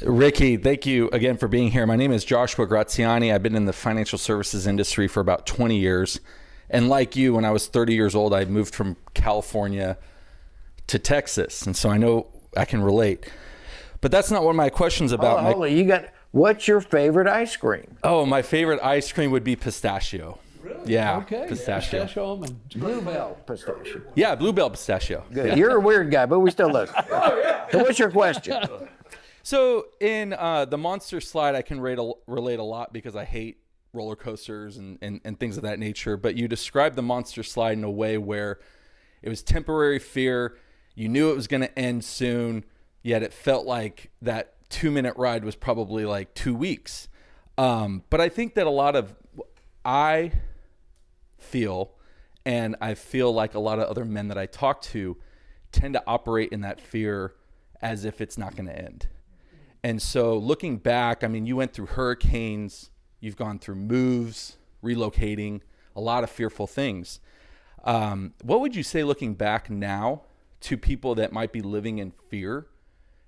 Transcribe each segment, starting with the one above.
Ricky, thank you again for being here. My name is Joshua Graziani. I've been in the financial services industry for about 20 years. And like you, when I was 30 years old, I moved from California to Texas. And so I know I can relate. But that's not what my question's about. Hold on. What's your favorite ice cream? Oh, my favorite ice cream would be pistachio. Really? Yeah, okay. pistachio. Pistachio almond. Bluebell pistachio. Yeah, Bluebell pistachio. Good. Yeah. You're a weird guy, but we still love you. So what's your question? So in the monster slide, I can relate a lot because I hate roller coasters and things of that nature. But you described the monster slide in a way where it was temporary fear. You knew it was going to end soon, yet it felt like that 2-minute ride was probably like 2 weeks. But I think that I feel like a lot of other men that I talk to tend to operate in that fear as if it's not going to end. And so looking back, I mean, you went through hurricanes, you've gone through moves, relocating, a lot of fearful things. What would you say looking back now to people that might be living in fear,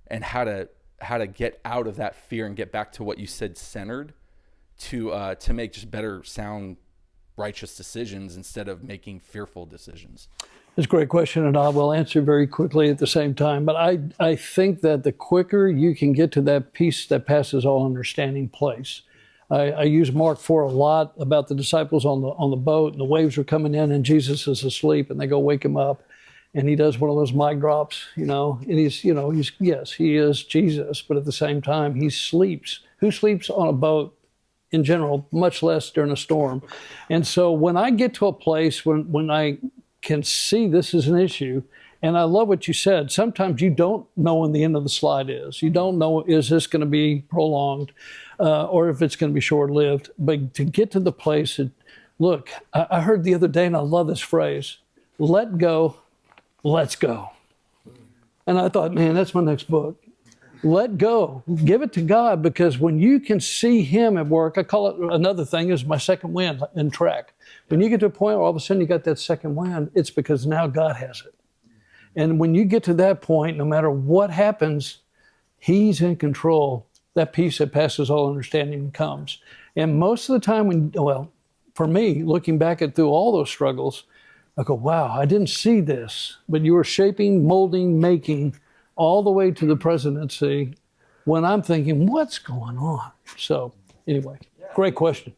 and how to get out of that fear and get back to what you said, centered, to make just better, sound, righteous decisions instead of making fearful decisions? It's a great question, and I will answer very quickly at the same time. But I think that the quicker you can get to that peace that passes all understanding place. I use Mark 4 a lot about the disciples on the boat, and the waves are coming in, and Jesus is asleep, and they go wake him up, and he does one of those mic drops, and yes, he is Jesus, but at the same time, he sleeps. Who sleeps on a boat in general, much less during a storm? And so when I get to a place when I can see this is an issue, and I love what you said, sometimes you don't know when the end of the slide is. You don't know, is this going to be prolonged or if it's going to be short-lived. But to get to the place that, look, I heard the other day, and I love this phrase, let go, let's go. And I thought, man, that's my next book. Let go. Give it to God, because when you can see him at work, I call it, another thing is my second wind in track. When you get to a point where all of a sudden you got that second wind, it's because now God has it. And when you get to that point, no matter what happens, he's in control. That peace that passes all understanding comes. And most of the time for me, looking back through all those struggles, I go, wow, I didn't see this, but you were shaping, molding, making all the way to the presidency when I'm thinking, what's going on? So anyway, great question.